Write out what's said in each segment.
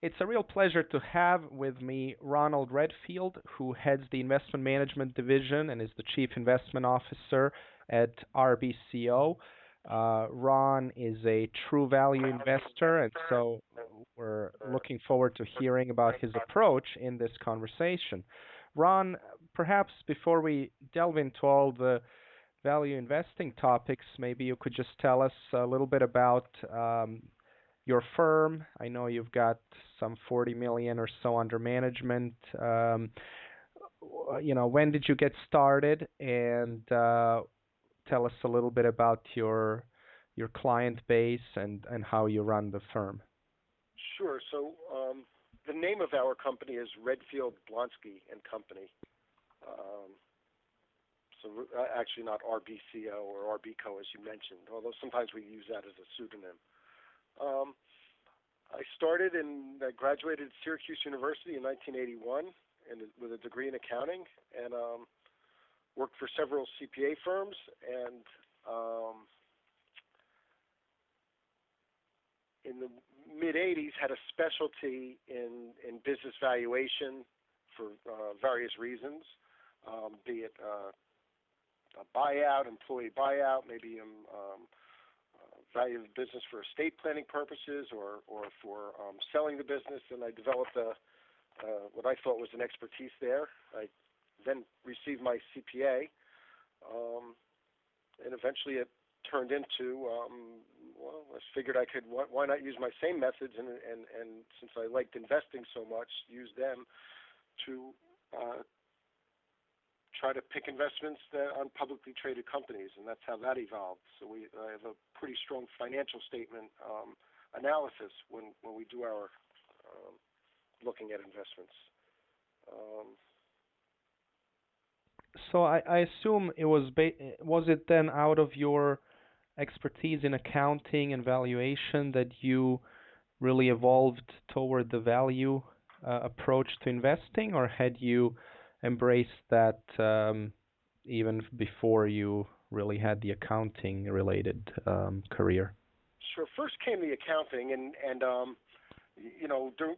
It's a real pleasure to have with me Ronald Redfield, who heads the Investment Management Division and is the Chief Investment Officer at RBCO. Ron is a true value investor, and so we're looking forward to hearing about his approach in this conversation. Ron, perhaps before we delve into all the value investing topics, maybe you could just tell us a little bit about your firm. I know you've got some 40 million or so under management. When did you get started? And tell us a little bit about your client base and how you run the firm. Sure. So the name of our company is Redfield, Blonsky and Company. Actually not RBCO or RBCO as you mentioned, although sometimes we use that as a pseudonym. I graduated at Syracuse University in 1981 with a degree in accounting, and worked for several CPA firms, and in the mid-'80s had a specialty in business valuation for various reasons, be it a buyout, employee buyout, maybe value the business for estate planning purposes or for selling the business, and I developed what I thought was an expertise there. I then received my CPA, and eventually it turned into, I figured I could, why not use my same methods, and since I liked investing so much, use them to try to pick investments on publicly traded companies, and that's how that evolved. So I have a pretty strong financial statement analysis when we do our looking at investments. So I assume it was it then out of your expertise in accounting and valuation that you really evolved toward the value approach to investing, or had you embraced that even before you really had the accounting related career? Sure. First came the accounting, and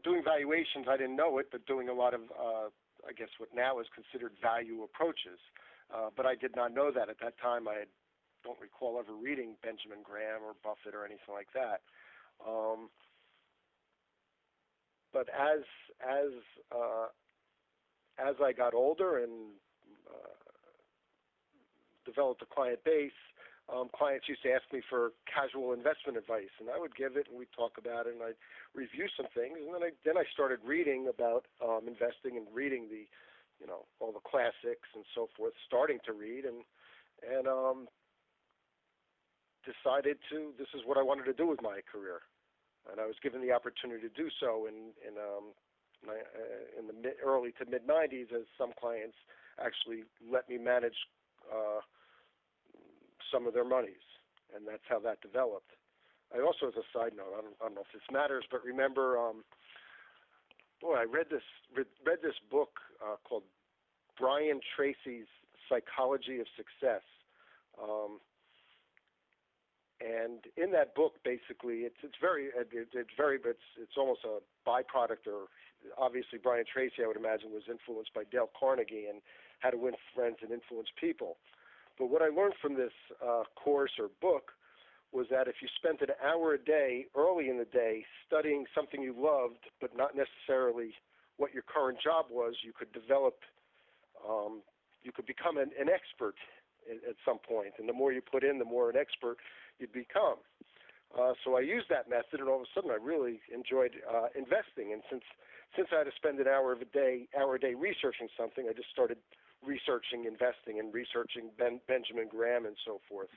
doing valuations, I didn't know it, but doing a lot of I guess what now is considered value approaches. But I did not know that at that time. I don't recall ever reading Benjamin Graham or Buffett or anything like that. But as I got older and developed a client base, clients used to ask me for casual investment advice, and I would give it, and we'd talk about it, and I'd review some things, and then I started reading about investing and reading all the classics and so forth, starting to read, and decided this is what I wanted to do with my career, and I was given the opportunity to do so in the early to mid '90s, as some clients actually let me manage some of their monies, and that's how that developed. I also, as a side note, I don't know if this matters, but remember, I read this book called Brian Tracy's Psychology of Success, and in that book, basically, it's almost a byproduct, or obviously Brian Tracy, I would imagine, was influenced by Dale Carnegie and How to Win Friends and Influence People. But what I learned from this course or book was that if you spent an hour a day, early in the day, studying something you loved, but not necessarily what your current job was, you could develop, you could become an expert at some point. And the more you put in, the more an expert you'd become. So I used that method, and all of a sudden I really enjoyed investing. And since I had to spend an hour a day researching something, I just started researching investing and researching Benjamin Graham and so forth.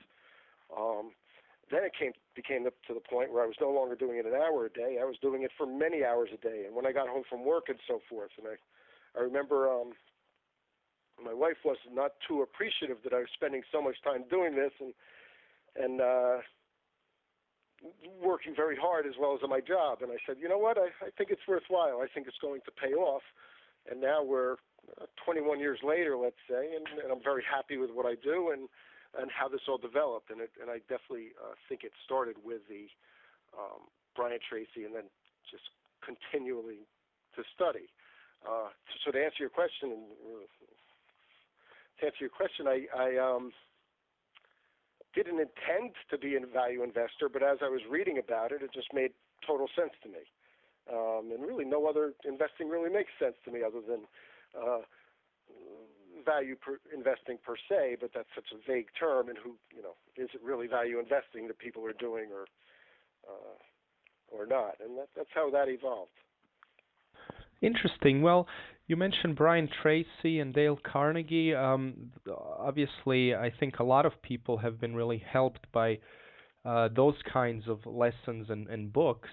Then it became to the point where I was no longer doing it an hour a day. I was doing it for many hours a day. And when I got home from work and so forth, and I remember my wife was not too appreciative that I was spending so much time doing this and working very hard as well as on my job. And I said, you know what, I think it's worthwhile. I think it's going to pay off. And now we're 21 years later, let's say, and I'm very happy with what I do and how this all developed. And I definitely think it started with the Brian Tracy, and then just continually to study. So to answer your question, I didn't intend to be a value investor, but as I was reading about it, it just made total sense to me. And really, no other investing really makes sense to me other than investing per se. But that's such a vague term, and is it really value investing that people are doing or not? And that's how that evolved. Interesting. Well, you mentioned Brian Tracy and Dale Carnegie. Obviously, I think a lot of people have been really helped by those kinds of lessons and books,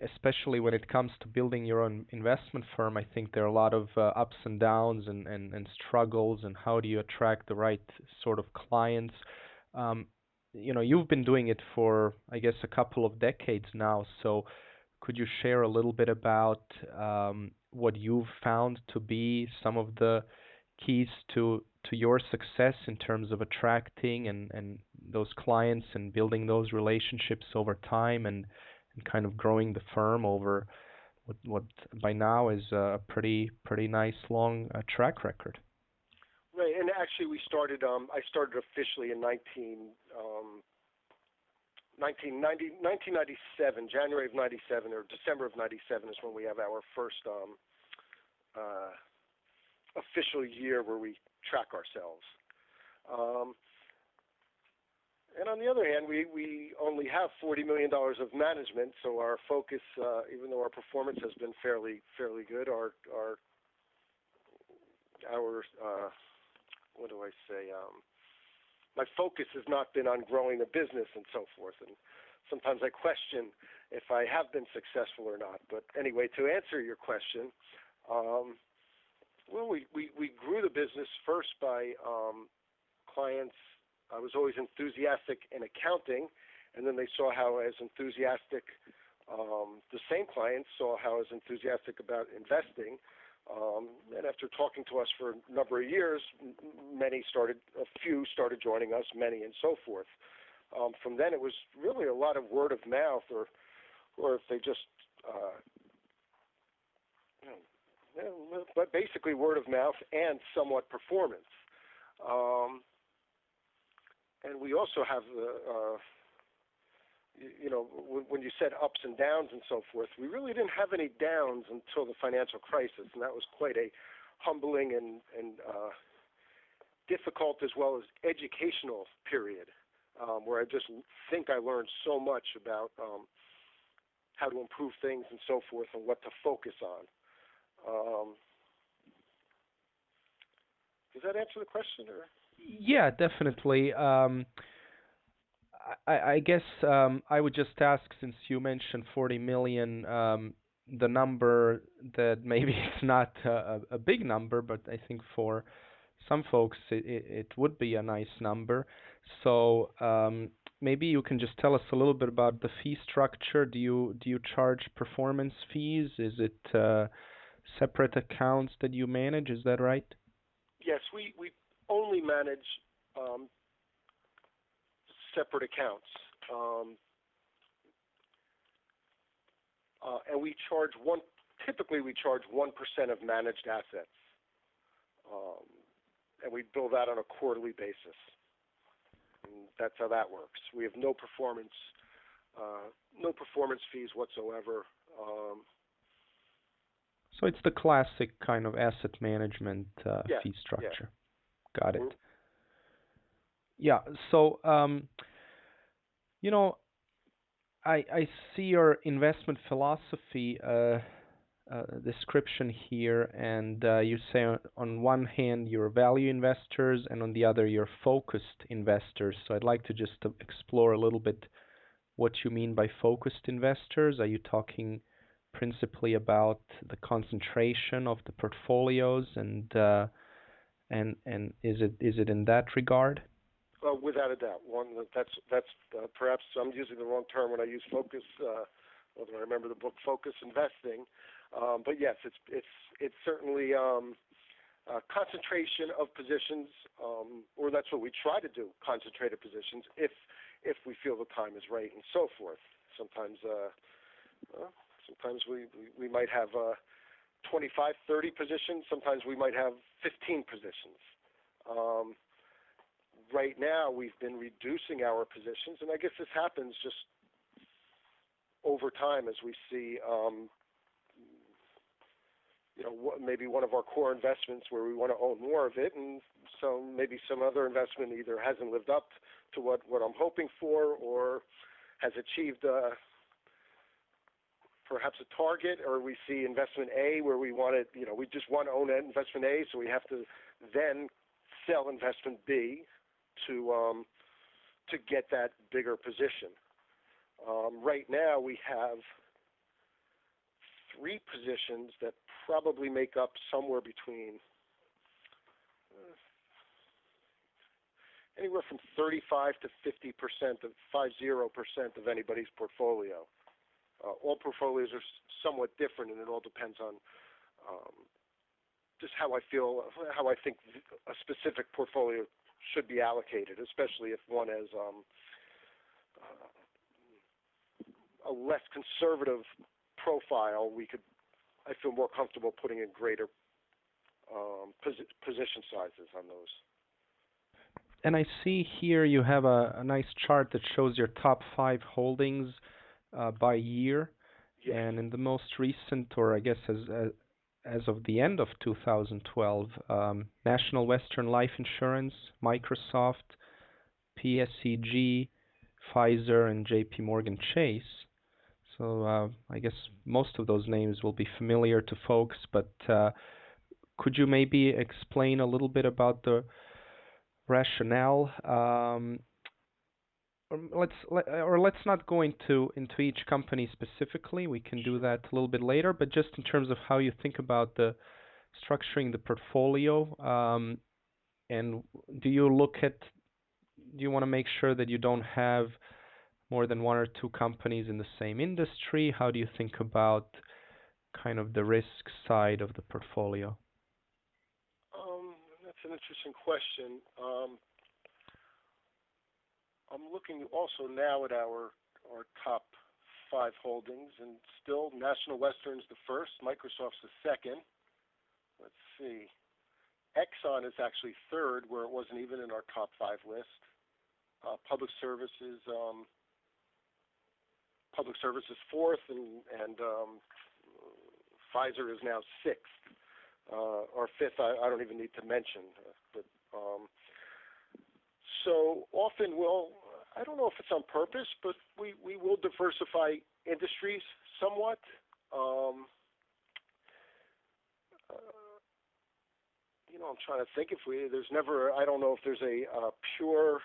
especially when it comes to building your own investment firm. I think there are a lot of ups and downs and struggles, and how do you attract the right sort of clients. You've been doing it for, I guess, a couple of decades now, so could you share a little bit about what you've found to be some of the keys to your success in terms of attracting and those clients and building those relationships over time and kind of growing the firm over what by now is a pretty nice long track record? Right, and actually I started officially in 1997, January of 97 or December of 97 is when we have our first official year where we track ourselves. And on the other hand, we only have $40 million of management, so our focus, even though our performance has been fairly good, our what do I say? My focus has not been on growing the business and so forth, and sometimes I question if I have been successful or not. But anyway, to answer your question, well, we grew the business first by clients. I was always enthusiastic in accounting, and then they saw how I was enthusiastic. The same clients saw how I was enthusiastic about investing. And after talking to us for a number of years, a few started joining us, many, and so forth. From then, it was really a lot of word of mouth, or if they just, but basically word of mouth and somewhat performance. And we also have when you said ups and downs and so forth, we really didn't have any downs until the financial crisis, and that was quite a humbling and difficult as well as educational period, where I just think I learned so much about how to improve things and so forth and what to focus on. Does that answer the question? Or? Yeah, definitely. I guess I would just ask, since you mentioned 40 million, the number that maybe it's not a big number, but I think for some folks it would be a nice number. So maybe you can just tell us a little bit about the fee structure. Do you charge performance fees? Is it separate accounts that you manage? Is that right? Yes, we only manage separate accounts, and we charge typically we charge 1% of managed assets, and we bill that on a quarterly basis. And that's how that works. We have no performance fees whatsoever. So it's the classic kind of asset management fee structure. Yeah. Got it. Mm-hmm. Yeah. So, I see your investment philosophy description here, and you say on one hand you're value investors, and on the other you're focused investors. So I'd like to just explore a little bit what you mean by focused investors. Are you talking principally about the concentration of the portfolios, and is it in that regard? Without a doubt. That's perhaps I'm using the wrong term when I use focus. Although I remember the book Focus Investing, but yes, it's certainly concentration of positions, or that's what we try to do: concentrated positions, if we feel the time is right, and so forth. Sometimes Sometimes we might have 25, 30 positions. Sometimes we might have 15 positions. Right now, we've been reducing our positions, and I guess this happens just over time as we see, maybe one of our core investments where we want to own more of it, and so maybe some other investment either hasn't lived up to what I'm hoping for, or has achieved perhaps a target, or we see investment A where we want it, we just want to own investment A, so we have to then sell investment B to get that bigger position. Right now we have 3 positions that probably make up somewhere between anywhere from 35 to 50% of anybody's portfolio. All portfolios are somewhat different, and it all depends on just how I think a specific portfolio should be allocated, especially if one has a less conservative profile. I feel more comfortable putting in greater position sizes on those. And I see here you have a nice chart that shows your top 5 holdings by year. Yes. And in the most recent, or I guess as of the end of 2012, National Western Life Insurance, Microsoft, PSEG, Pfizer, and JP Morgan Chase. So I guess most of those names will be familiar to folks, but could you maybe explain a little bit about the rationale? Let's not go into each company specifically. We can do that a little bit later, but just in terms of how you think about the structuring the portfolio, and do you want to make sure that you don't have more than 1 or 2 companies in the same industry? How do you think about kind of the risk side of the portfolio? That's an interesting question. I'm looking also now at our top 5 holdings, and still National Western's the first, Microsoft's the second. Let's see. Exxon is actually third, where it wasn't even in our top 5 list. Public Services fourth, and Pfizer is now sixth, or fifth. I don't even need to mention. But so often I don't know if it's on purpose, but we will diversify industries somewhat. I'm trying to think I don't know if there's a pure.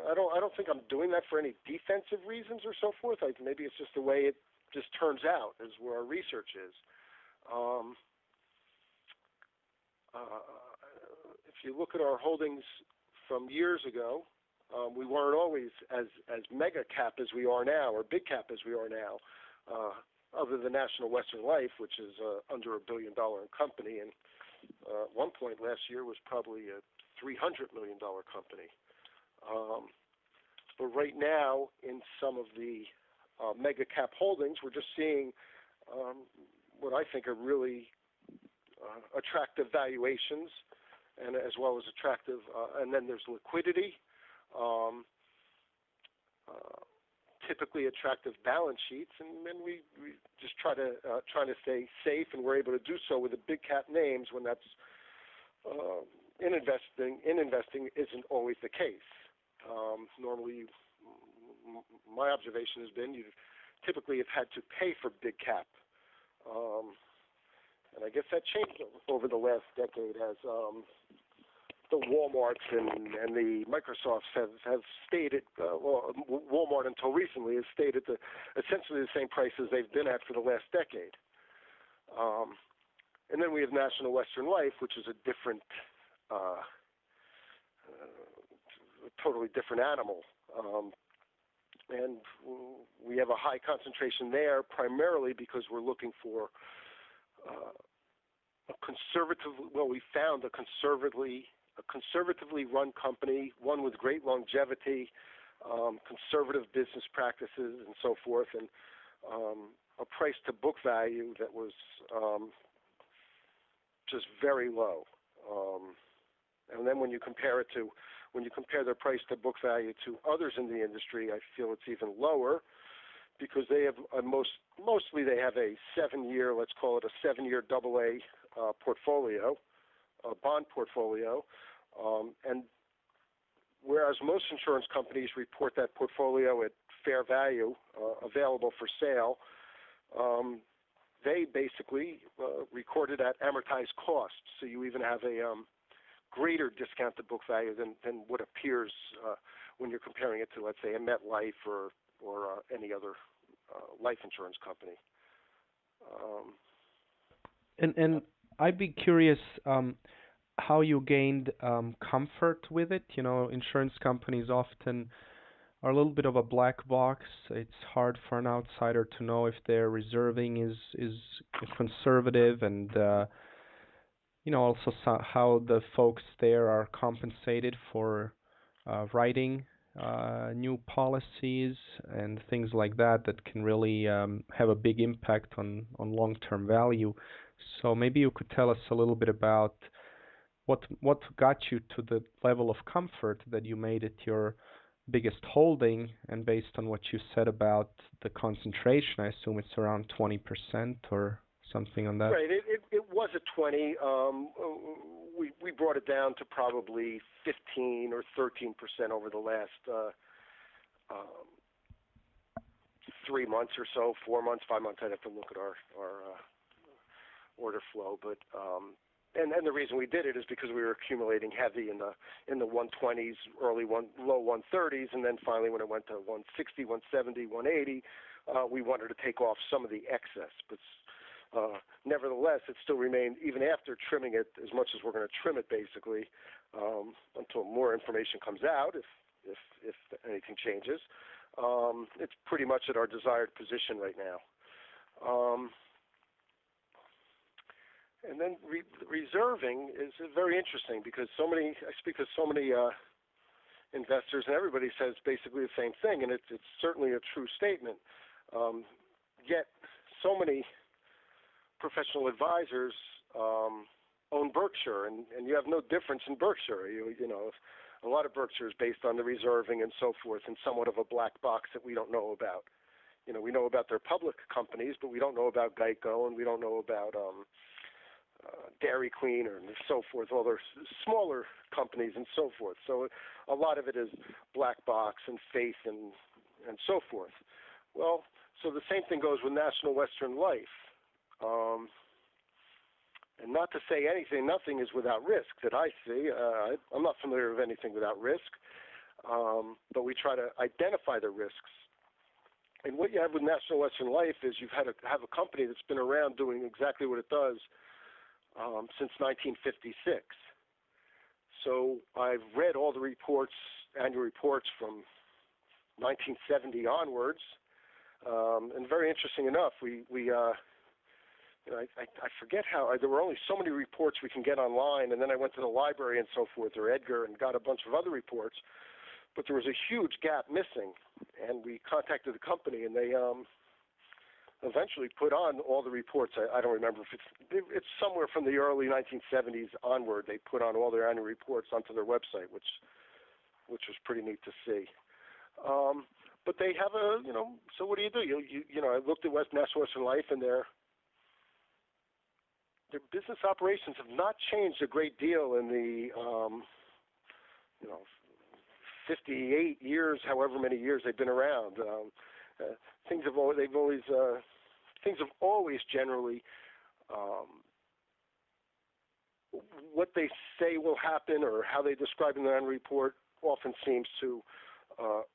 I don't think I'm doing that for any defensive reasons or so forth. Maybe it's just the way it just turns out, is where our research is. If you look at our holdings from years ago, we weren't always as mega cap as we are now, or big cap as we are now, other than National Western Life, which is under $1 billion company, and at one point last year was probably a $300 million company. But right now, in some of the mega cap holdings, we're just seeing what I think are really attractive valuations, and as well as attractive, and then there's liquidity, typically attractive balance sheets, and then we just trying to stay safe, and we're able to do so with the big cap names when that's in investing isn't always the case. Normally, my observation has been you typically have had to pay for big cap, and I guess that changed over the last decade as the Walmarts and the Microsofts have stayed at, Walmart until recently has stayed at essentially the same prices they've been at for the last decade. And then we have National Western Life, which is a different, totally different animal. And we have a high concentration there primarily because we're looking for we found a conservatively run company, one with great longevity, conservative business practices, and so forth, and a price to book value that was just very low. And then when you compare their price to book value to others in the industry, I feel it's even lower, because they have mostly they have a 7-year, let's call it a 7-year AA portfolio, a bond portfolio, and whereas most insurance companies report that portfolio at fair value, available for sale, they basically record it at amortized cost. So you even have a greater discount to book value than what appears when you're comparing it to, let's say, a MetLife or any other life insurance company. And I'd be curious how you gained comfort with it. You know, insurance companies often are a little bit of a black box. It's hard for an outsider to know if their reserving is conservative, and also how the folks there are compensated for writing new policies and things like that can really have a big impact on long-term value. So maybe you could tell us a little bit about what got you to the level of comfort that you made it your biggest holding, and based on what you said about the concentration, I assume it's around 20% or something on that. Right. It was at 20. We brought it down to probably 15 or 13% over the last 3 months or so, 4 months, 5 months. I'd have to look at our order flow, but and the reason we did it is because we were accumulating heavy in the 120s, low 130s, and then finally when it went to 160, 170, 180, we wanted to take off some of the excess. But nevertheless, it still remained, even after trimming it as much as we're going to trim it, basically, until more information comes out, if anything changes. It's pretty much at our desired position right now. And then reserving is very interesting, because I speak to so many investors, and everybody says basically the same thing, and it's certainly a true statement. Yet so many professional advisors own Berkshire, and you have no difference in Berkshire. You know, a lot of Berkshire is based on the reserving and so forth, and somewhat of a black box that we don't know about. You know, we know about their public companies, but we don't know about Geico, and we don't know about Dairy Queen and so forth, all their smaller companies and so forth. So a lot of it is black box and faith and so forth. Well, so the same thing goes with National Western Life. And not to say anything, nothing is without risk that I see. I'm not familiar with anything without risk, but we try to identify the risks. And what you have with National Western Life is you've had to have a company that's been around doing exactly what it does since 1956. So I've read all the reports, annual reports from 1970 onwards, and very interesting enough, I forget how, there were only so many reports we can get online, and then I went to the library and so forth, or Edgar, and got a bunch of other reports, but there was a huge gap missing, and we contacted the company, and they eventually put on all the reports. I don't remember if it's somewhere from the early 1970s onward. They put on all their annual reports onto their website, which was pretty neat to see. But they have so what do? I looked at National Western Life, and their business operations have not changed a great deal in the 58 years, however many years they've been around. Things have always generally what they say will happen or how they describe in the annual report often seems to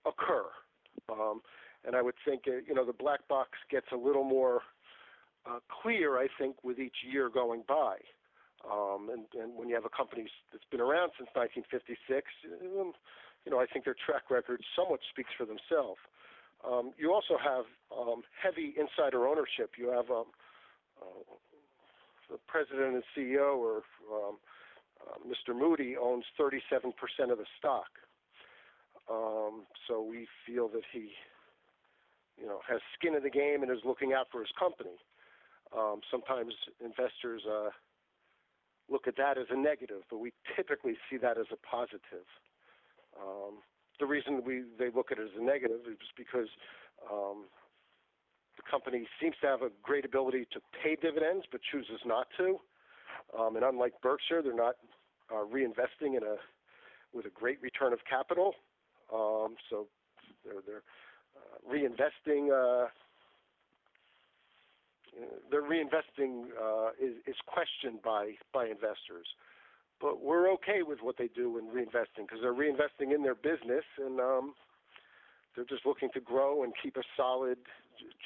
occur. And I would think the black box gets a little more clear, I think, with each year going by. And when you have a company that's been around since 1956, I think their track record somewhat speaks for themselves. You also have heavy insider ownership. You have the president and CEO, or Mr. Moody, owns 37% of the stock. So we feel that he, has skin in the game and is looking out for his company. Sometimes investors look at that as a negative, but we typically see that as a positive. The reason they look at it as a negative is because the company seems to have a great ability to pay dividends, but chooses not to. And unlike Berkshire, they're not reinvesting with a great return of capital. So they're reinvesting. Their reinvesting is questioned by investors. But we're okay with what they do in reinvesting because they're reinvesting in their business, and they're just looking to grow and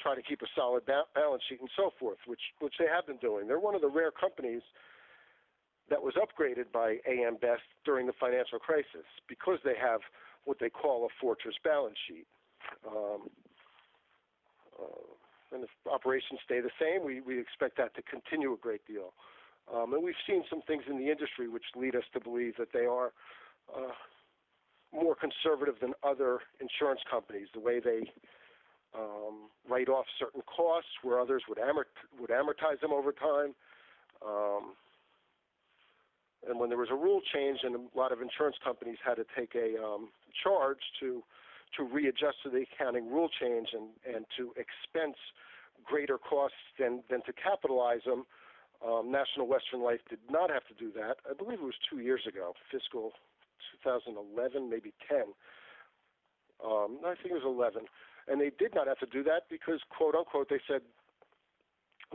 try to keep a solid balance sheet and so forth, which they have been doing. They're one of the rare companies that was upgraded by AM Best during the financial crisis because they have what they call a fortress balance sheet. And if operations stay the same, we expect that to continue a great deal. And we've seen some things in the industry which lead us to believe that they are more conservative than other insurance companies, the way they write off certain costs where others would amortize them over time. And when there was a rule change and a lot of insurance companies had to take a charge to readjust to the accounting rule change and to expense greater costs than to capitalize them, National Western Life did not have to do that. I believe it was 2 years ago, fiscal 2011, maybe 10. I think it was 11. And they did not have to do that because, quote unquote, they said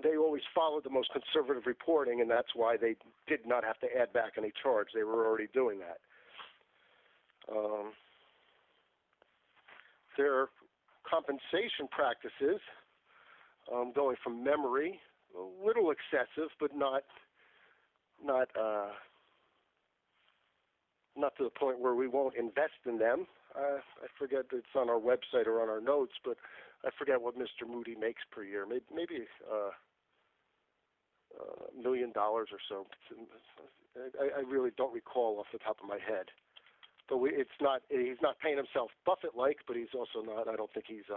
they always followed the most conservative reporting, and that's why they did not have to add back any charge. They were already doing that. Their compensation practices, going from memory, a little excessive, but not to the point where we won't invest in them. I forget, it's on our website or on our notes, but I forget what Mr. Moody makes per year. Maybe $1 million or so. I really don't recall off the top of my head. But he's not paying himself Buffett-like, but he's also not. I don't think he's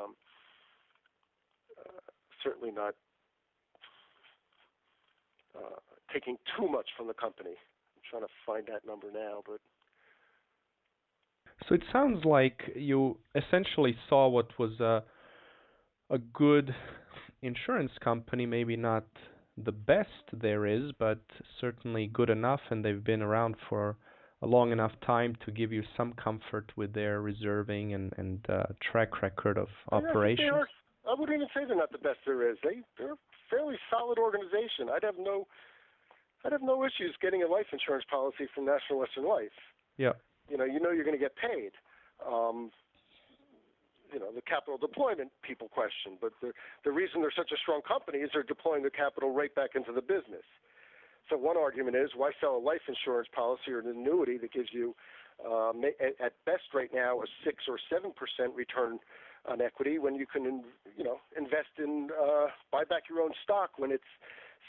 certainly not taking too much from the company. I'm trying to find that number now, but. So it sounds like you essentially saw what was a good insurance company, maybe not the best there is, but certainly good enough, and they've been around for a long enough time to give you some comfort with their reserving and track record of operations. I wouldn't even say they're not the best there is. They're a fairly solid organization. I'd have no issues getting a life insurance policy from National Western Life. Yeah. You know you're going to get paid. The capital deployment people question, but the reason they're such a strong company is they're deploying the capital right back into the business. So one argument is, why sell a life insurance policy or an annuity that gives you, at best right now, a 6 or 7% return on equity when you can, invest in, buy back your own stock when it's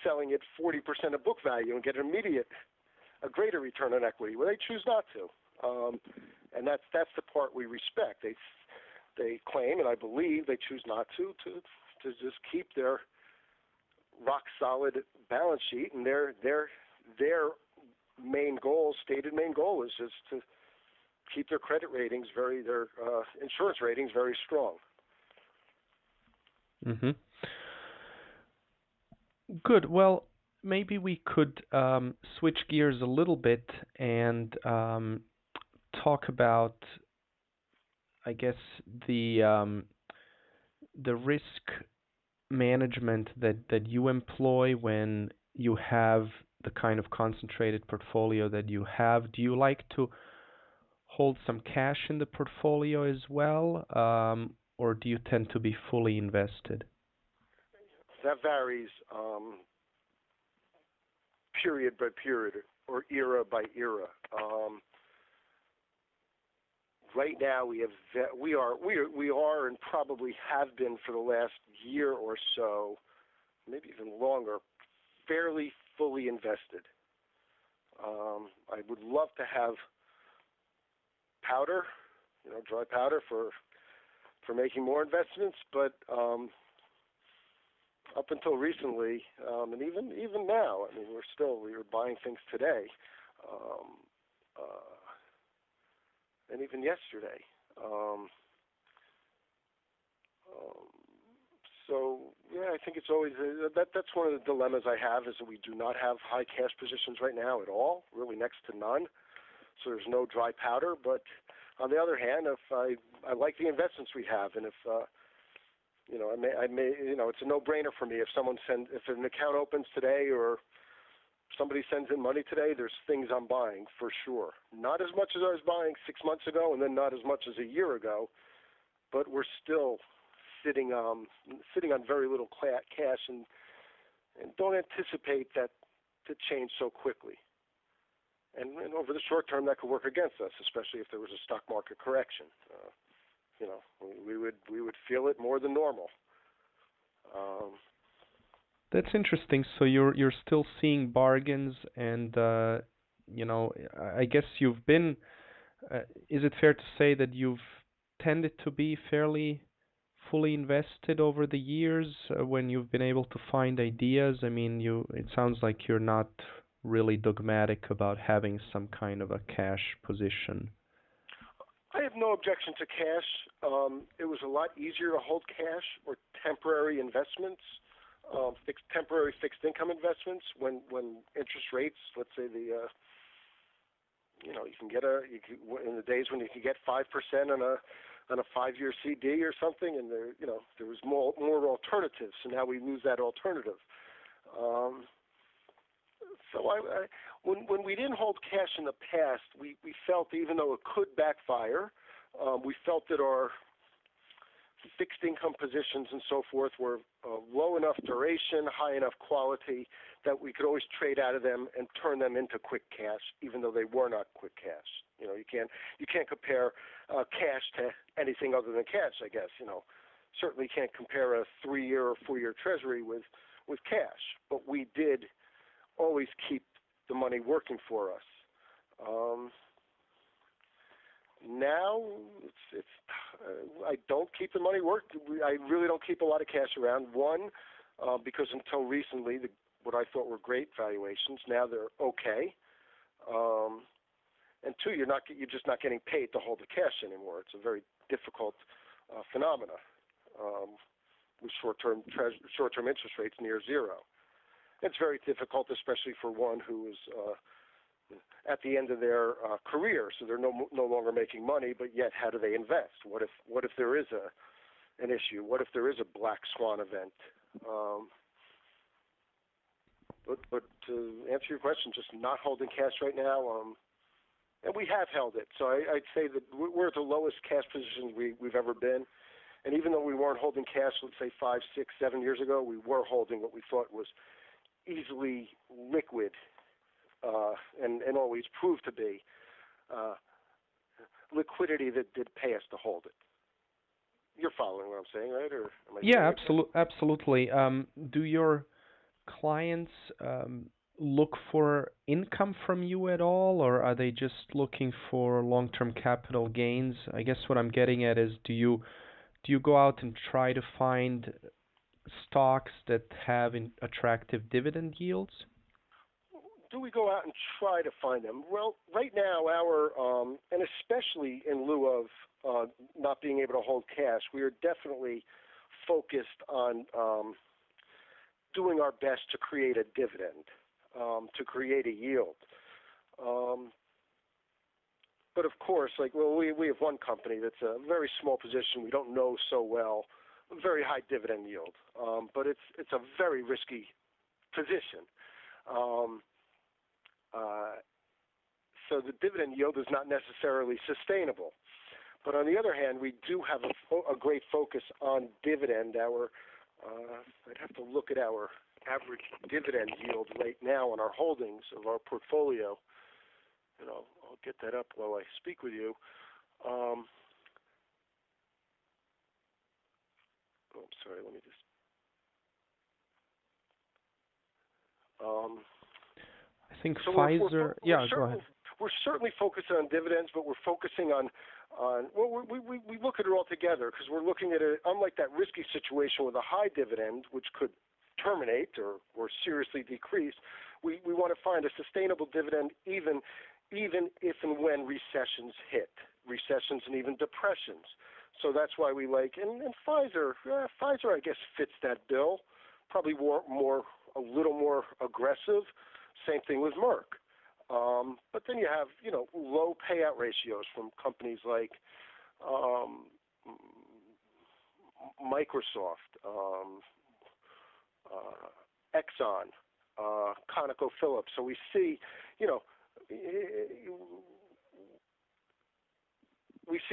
selling at 40% of book value and get a greater return on equity. Well, they choose not to, and that's the part we respect. They claim, and I believe they choose not to just keep their rock solid balance sheet, and their stated main goal is just to keep their credit ratings their insurance ratings very strong. Mm-hmm. Good. Well, maybe we could switch gears a little bit and talk about, I guess, the risk management that you employ when you have the kind of concentrated portfolio that you have. Do you like to hold some cash in the portfolio as well, or do you tend to be fully invested? That varies period by period or era by era. Right now, we are and probably have been for the last year or so, maybe even longer, fairly fully invested. I would love to have powder, dry powder for making more investments. But up until recently, and even now, I mean, we were buying things today, and even yesterday. So yeah, I think it's always that's one of the dilemmas I have, is that we do not have high cash positions right now at all, really next to none. So there's no dry powder. But on the other hand, if I like the investments we have, and if I may it's a no-brainer for me if if an account opens today or somebody sends in money today, there's things I'm buying for sure. Not as much as I was buying 6 months ago, and then not as much as a year ago, but we're still sitting on very little cash, and don't anticipate that to change so quickly. And over the short term, that could work against us, especially if there was a stock market correction. We would feel it more than normal. That's interesting. So you're still seeing bargains, and I guess you've been. Is it fair to say that you've tended to be fairly fully invested over the years when you've been able to find ideas? I mean, it sounds like you're not really dogmatic about having some kind of a cash position. I have no objection to cash. It was a lot easier to hold cash or temporary investments, temporary fixed income investments when interest rates, let's say you can get in the days when you could get 5% on a 5-year CD or something, and there was more alternatives. So now we lose that alternative. So when we didn't hold cash in the past, we felt, even though it could backfire, we felt that our fixed income positions and so forth were low enough duration, high enough quality, that we could always trade out of them and turn them into quick cash, even though they were not quick cash. You can't compare cash to anything other than cash, I guess. Certainly can't compare a 3-year or 4-year treasury with cash, but we did always keep the money working for us. Now I don't keep the money working. I really don't keep a lot of cash around. One, because until recently, what I thought were great valuations, now they're okay. And two, you're just not getting paid to hold the cash anymore. It's a very difficult phenomena with short-term interest rates near zero. It's very difficult, especially for one who is at the end of their career, so they're no longer making money. But yet, how do they invest? What if there is an issue? What if there is a black swan event? But to answer your question, just not holding cash right now. And we have held it. So I'd say that we're at the lowest cash position we've ever been. And even though we weren't holding cash, let's say 5, 6, 7 years ago, we were holding what we thought was easily liquid, and always proved to be liquidity that did pay us to hold it. You're following what I'm saying, right? Or am I Yeah, absolutely. Do your clients look for income from you at all, or are they just looking for long-term capital gains? I guess what I'm getting at is, do you go out and try to find stocks that have attractive dividend yields? Do we go out and try to find them? Well, right now, and especially in lieu of not being able to hold cash, we are definitely focused on doing our best to create a dividend, to create a yield. But of course, we have one company that's a very small position we don't know so well, very high dividend yield, but it's a very risky position. So the dividend yield is not necessarily sustainable. But on the other hand, we do have a great focus on dividend. I'd have to look at our average dividend yield right now on our holdings of our portfolio. I'll get that up while I speak with you. I'm sorry, let me just... I think Pfizer... Go ahead. we're certainly focusing on dividends, but we're focusing on well, we look at it all together because we're looking at it, unlike that risky situation with a high dividend, which could terminate or seriously decrease. We want to find a sustainable dividend even if and when recessions hit, recessions and even depressions. So that's why we like, and Pfizer, I guess, fits that bill. Probably a little more aggressive. Same thing with Merck. But then you have, low payout ratios from companies like Microsoft, Exxon, ConocoPhillips. So we see,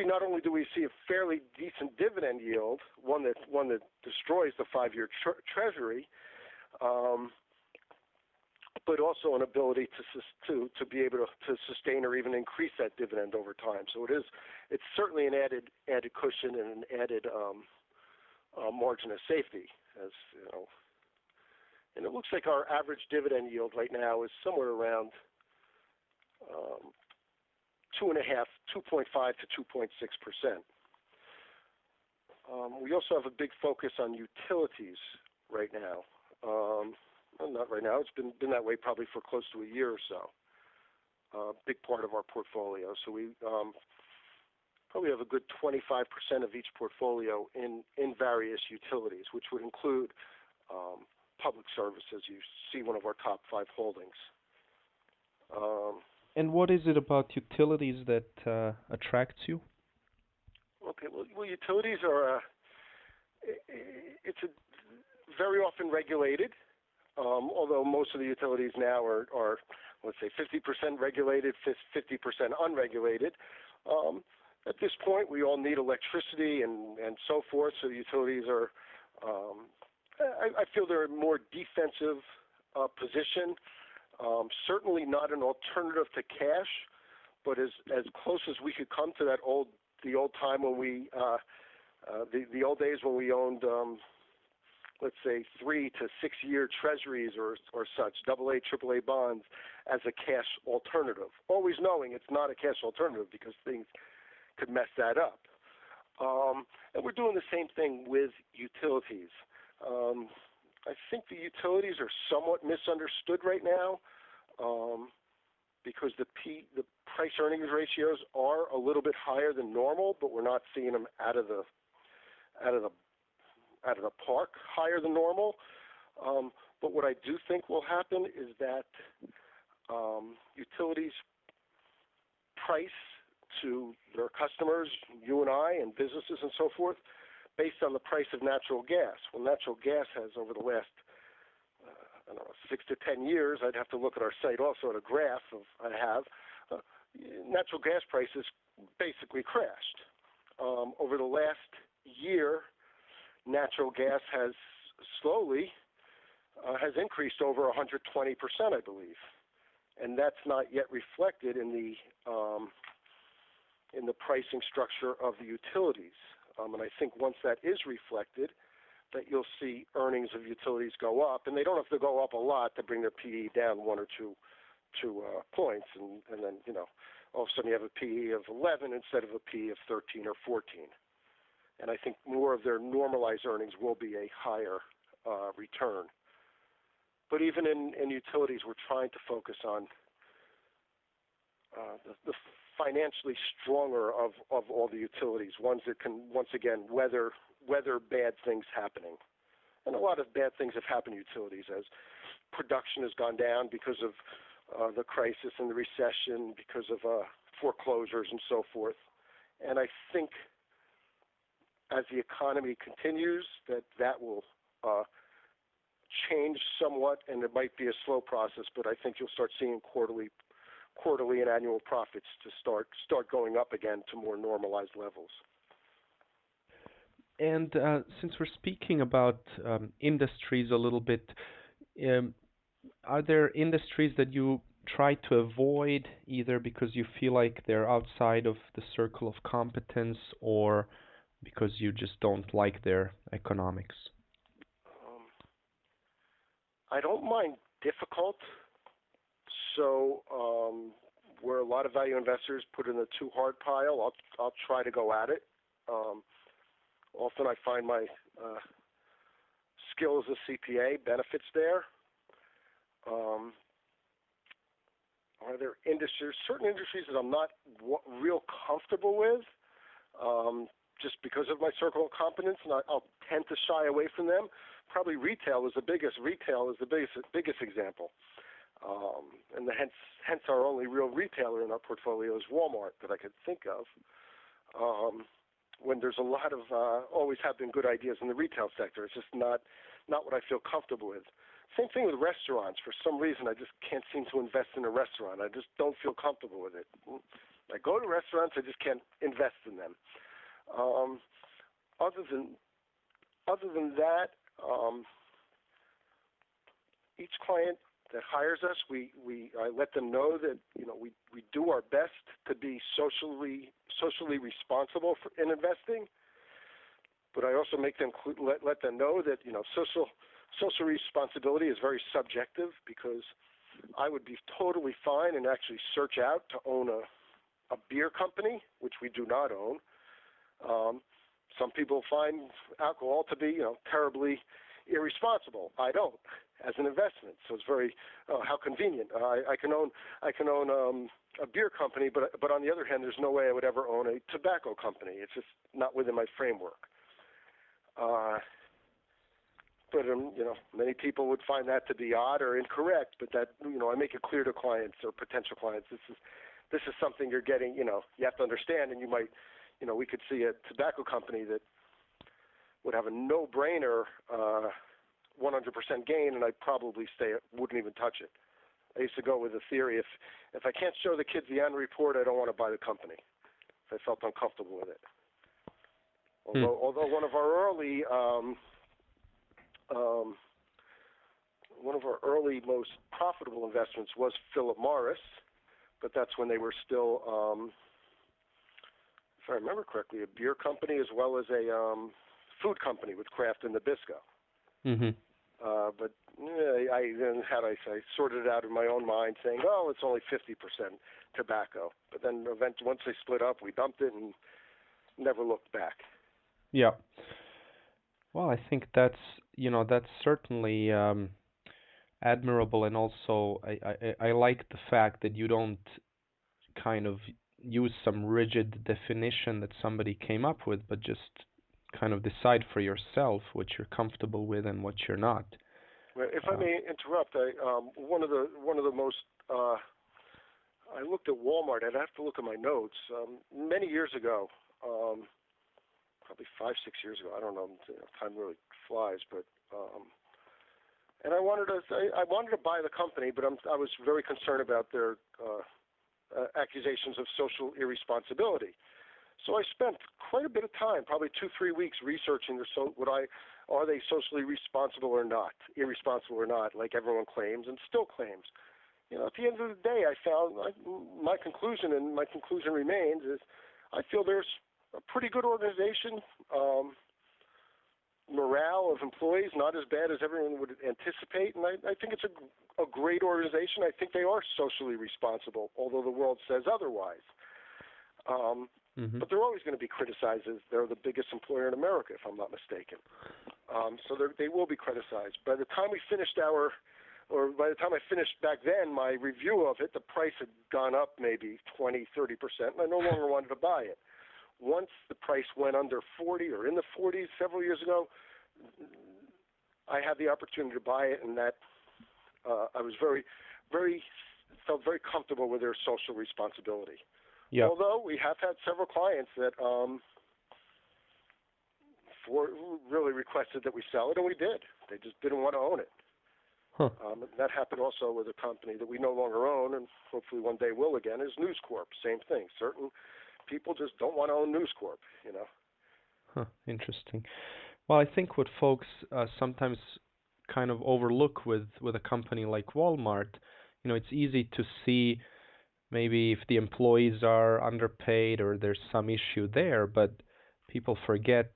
not only do we see a fairly decent dividend yield, one that destroys the 5-year treasury, but also an ability to be able to sustain or even increase that dividend over time. So it's certainly an added cushion and an added margin of safety, as you know. And it looks like our average dividend yield right now is somewhere around 2.5 to 2.6%. We also have a big focus on utilities right now. Well, not right now. It's been that way probably for close to a year or so. Big part of our portfolio. So we probably have a good 25% of each portfolio in various utilities, which would include public services. You see one of our top 5 holdings. And what is it about utilities that attracts you? Okay, well, utilities are it's very often regulated. Although most of the utilities now are let's say 50% regulated, 50% unregulated. At this point, we all need electricity and so forth. So the utilities are, I feel they're a more defensive position. Certainly not an alternative to cash, but as close as we could come to the old time when we the old days when we owned let's say 3 to 6 year treasuries or such, AA, AAA bonds as a cash alternative. Always knowing it's not a cash alternative because things could mess that up. And we're doing the same thing with utilities. I think the utilities are somewhat misunderstood right now because the price earnings ratios are a little bit higher than normal, but we're not seeing them out of the park higher than normal. But what I do think will happen is that utilities price to their customers, you and I, and businesses and so forth, based on the price of natural gas. Well, natural gas has, over the last 6 to 10 years, I'd have to look at our site also at a graph natural gas prices basically crashed. Over the last year, natural gas has slowly has increased over 120%, I believe, and that's not yet reflected in the pricing structure of the utilities. And I think once that is reflected, that you'll see earnings of utilities go up, and they don't have to go up a lot to bring their PE down 1 or 2 points, and then all of a sudden you have a PE of 11 instead of a PE of 13 or 14. And I think more of their normalized earnings will be a higher return. But even in utilities, we're trying to focus on the financially stronger of all the utilities, ones that can, once again, weather bad things happening. And a lot of bad things have happened in utilities as production has gone down because of the crisis and the recession, because of foreclosures and so forth. And I think as the economy continues, that will change somewhat, and it might be a slow process, but I think you'll start seeing quarterly and annual profits to start going up again to more normalized levels. And since we're speaking about industries a little bit, are there industries that you try to avoid, either because you feel like they're outside of the circle of competence or because you just don't like their economics? I don't mind difficult. So where a lot of value investors put in the too hard pile, I'll try to go at it. Often I find my skill as a CPA benefits there. Are there certain industries that I'm not real comfortable with, just because of my circle of competence, and I'll tend to shy away from them. Probably retail is the biggest. Retail is the biggest example, and hence our only real retailer in our portfolio is Walmart that I could think of. When there's a lot of always have been good ideas in the retail sector, it's just not what I feel comfortable with. Same thing with restaurants. For some reason, I just can't seem to invest in a restaurant. I just don't feel comfortable with it. I go to restaurants, I just can't invest in them. Other than that, each client that hires us, I let them know that we do our best to be socially responsible in investing. But I also make them let them know that social responsibility is very subjective, because I would be totally fine and actually search out to own a beer company, which we do not own. Some people find alcohol to be terribly irresponsible. I don't, as an investment. So it's very how convenient. I can own a beer company, but on the other hand, there's no way I would ever own a tobacco company. It's just not within my framework. But many people would find that to be odd or incorrect. But that I make it clear to clients or potential clients, this is something you're getting. You have to understand, and you might, we could see a tobacco company that would have a no-brainer 100% gain, and I'd probably wouldn't even touch it. I used to go with the theory, if I can't show the kids the annual report, I don't want to buy the company, if I felt uncomfortable with it. Although one of our early most profitable investments was Philip Morris, but that's when they were still, if I remember correctly, a beer company as well as a food company with Kraft and Nabisco. Mm-hmm. But I sorted it out in my own mind, saying, "Oh, it's only 50% tobacco." But then, once they split up, we dumped it and never looked back. Yeah. Well, I think that's certainly admirable, and also I like the fact that you don't kind of use some rigid definition that somebody came up with, but just kind of decide for yourself what you're comfortable with and what you're not. Well, if I may interrupt, one of the most I looked at Walmart. I'd have to look at my notes. Many years ago, probably 5-6 years ago. I don't know. Time really flies, but and I wanted to buy the company, but I was very concerned about their accusations of social irresponsibility. So I spent quite a bit of time, probably 2-3 weeks, researching are they socially responsible or not, irresponsible or not, like everyone claims and still claims. At the end of the day, I found my conclusion, and my conclusion remains, is I feel there's a pretty good organization. Morale of employees not as bad as everyone would anticipate, and I think it's a great organization. I think they are socially responsible, although the world says otherwise. But they're always going to be criticized as they're the biggest employer in America, if I'm not mistaken. So they will be criticized. By the time I finished back then my review of it, the price had gone up maybe 20-30%, and I no longer wanted to buy it. Once the price went under 40 or in the 40s several years ago, I had the opportunity to buy it, and that I was felt very comfortable with their social responsibility. Yep. Although we have had several clients that really requested that we sell it, and we did. They just didn't want to own it. Huh. That happened also with a company that we no longer own, and hopefully one day will again, is News Corp. Same thing. Certain people just don't want to own News Corp, Huh, interesting. Well, I think what folks sometimes kind of overlook with a company like Walmart, it's easy to see maybe if the employees are underpaid or there's some issue there, but people forget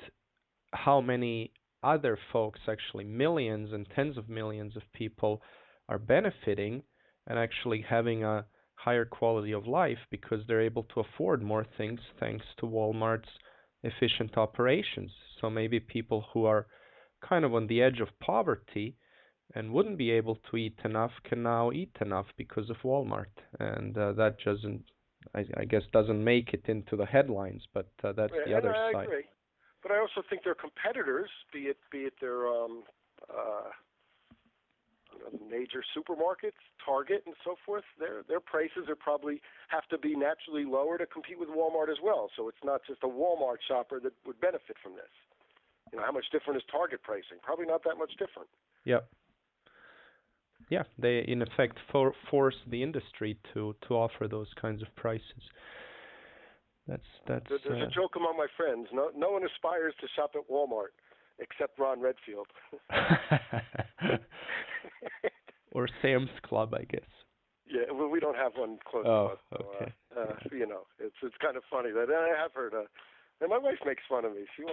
how many other folks, actually millions and tens of millions of people, are benefiting and actually having a higher quality of life because they're able to afford more things thanks to Walmart's efficient operations. So maybe people who are kind of on the edge of poverty and wouldn't be able to eat enough can now eat enough because of Walmart. And that doesn't, I guess, doesn't make it into the headlines, but that's the other I side. agree. But I also think their competitors, be it their major supermarkets, Target and so forth, their prices are probably have to be naturally lower to compete with Walmart as well. So it's not just a Walmart shopper that would benefit from this. How much different is Target pricing? Probably not that much different. Yep. Yeah, they in effect force the industry to offer those kinds of prices. That's. There's a joke among my friends. No one aspires to shop at Walmart except Ron Redfield. Or Sam's Club, I guess. Yeah, well, we don't have one close to us. So, okay. It's kind of funny that I have heard. And my wife makes fun of me. She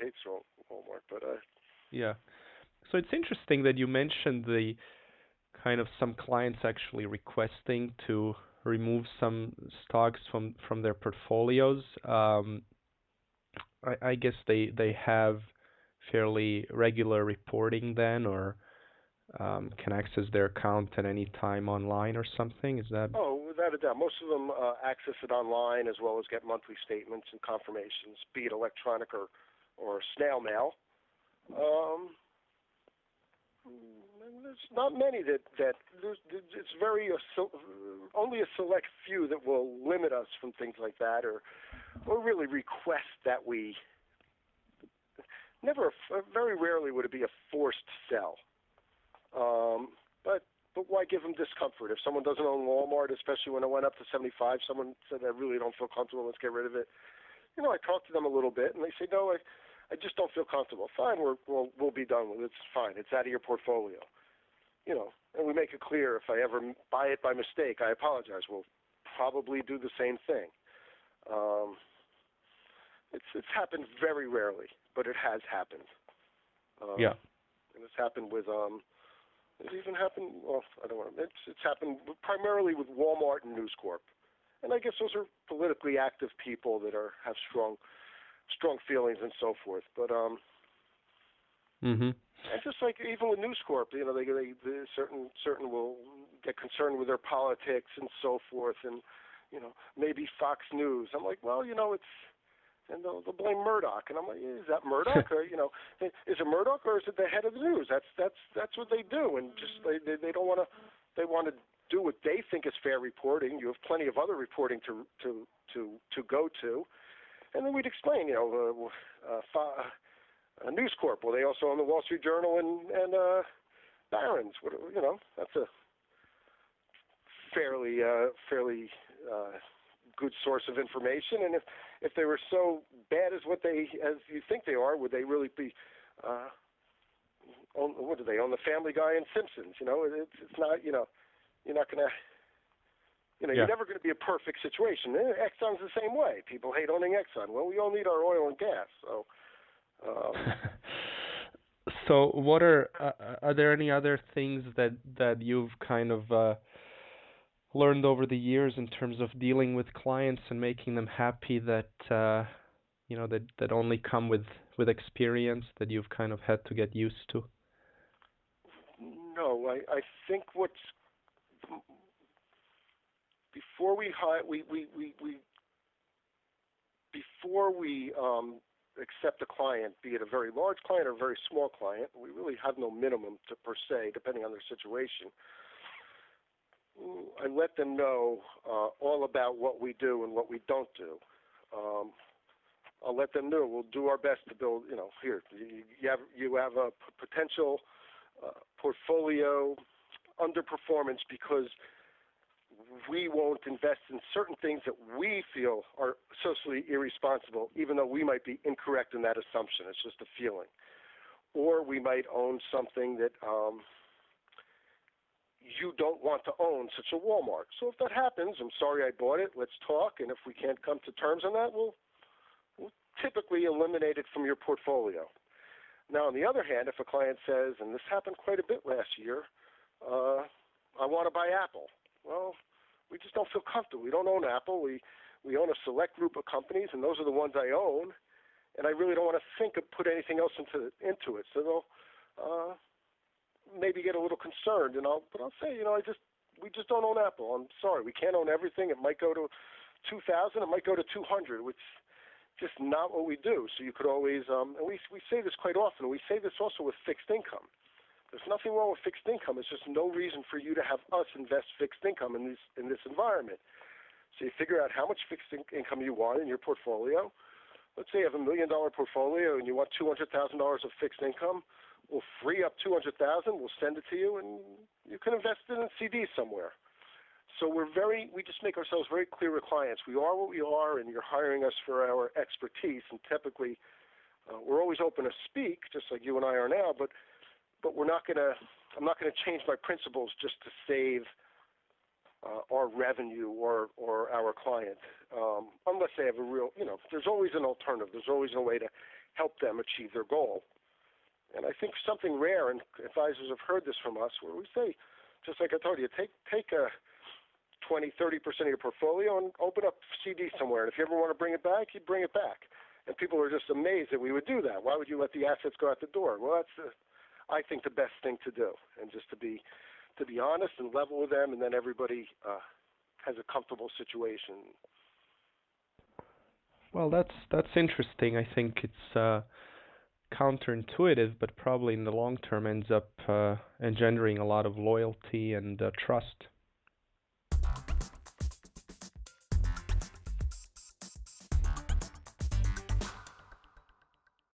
hates Walmart, but yeah. So it's interesting that you mentioned the kind of some clients actually requesting to remove some stocks from their portfolios. I guess they have fairly regular reporting then, or can access their account at any time online or something. Is that? Oh, without a doubt. Most of them access it online as well as get monthly statements and confirmations, be it electronic or snail mail. There's not many that it's very only a select few that will limit us from things like that, or really request that we. Very rarely would it be a forced sell. But why give them discomfort? If someone doesn't own Walmart, especially when it went up to 75, someone said, I really don't feel comfortable, let's get rid of it. I talk to them a little bit, and they say, no, I just don't feel comfortable. Fine, we'll be done with it. It's fine. It's out of your portfolio. And we make it clear if I ever buy it by mistake, I apologize. We'll probably do the same thing. It's happened very rarely, but it has happened. Yeah. And it's happened with It even happened. Well, I don't want to. It's happened primarily with Walmart and News Corp, and I guess those are politically active people that have strong feelings and so forth. But and just like even with News Corp, they certain will get concerned with their politics and so forth, and maybe Fox News. I'm like, well, it's. And they'll blame Murdoch, and I'm like, is that Murdoch, or is it Murdoch, or is it the head of the news? That's what they do, and just they don't want to. They want to do what they think is fair reporting. You have plenty of other reporting to go to, and then we'd explain, News Corp. Well, they also own the Wall Street Journal and Barron's. That's a fairly good source of information, and if they were so bad as you think they are, would they really be? What do they own? The Family Guy and Simpsons. It's not. You're not gonna. You're never going to be a perfect situation. Exxon's the same way. People hate owning Exxon. Well, we all need our oil and gas. So. So, what are there any other things that you've kind of learned over the years in terms of dealing with clients and making them happy that that only come with experience that you've kind of had to get used to? No, I think before we accept a client, be it a very large client or a very small client, we really have no minimum per se, depending on their situation. I let them know all about what we do and what we don't do. I'll let them know we'll do our best to build. Here you have a potential portfolio underperformance because we won't invest in certain things that we feel are socially irresponsible, even though we might be incorrect in that assumption. It's just a feeling, or we might own something that. You don't want to own such a Walmart. So if that happens, I'm sorry I bought it. Let's talk. And if we can't come to terms on that, we'll typically eliminate it from your portfolio. Now, on the other hand, if a client says, and this happened quite a bit last year, I want to buy Apple. Well, we just don't feel comfortable. We don't own Apple. We own a select group of companies, and those are the ones I own. And I really don't want to think of put anything else into it. So they'll maybe get a little concerned, but I'll say, we just don't own Apple. I'm sorry, we can't own everything. It might go to 2,000, it might go to 200, which is just not what we do. So you could always, and we say this quite often. We say this also with fixed income. There's nothing wrong with fixed income. It's just no reason for you to have us invest fixed income in this environment. So you figure out how much fixed income you want in your portfolio. Let's say you have $1 million portfolio and you want $200,000 of fixed income. We'll free up $200,000. We'll send it to you, and you can invest it in CDs somewhere. So we just make ourselves very clear with clients. We are what we are, and you're hiring us for our expertise. And typically, we're always open to speak, just like you and I are now. But I'm not gonna change my principles just to save our revenue or our client, unless they have a real, there's always an alternative. There's always a way to help them achieve their goal. And I think something rare, and advisors have heard this from us, where we say, just like I told you, take a 20, 30% of your portfolio and open up CD somewhere. And if you ever want to bring it back, you bring it back. And people are just amazed that we would do that. Why would you let the assets go out the door? Well, that's, I think, the best thing to do, and just to be honest and level with them, and then everybody has a comfortable situation. Well, that's interesting. I think it's counterintuitive, but probably in the long term ends up engendering a lot of loyalty and trust.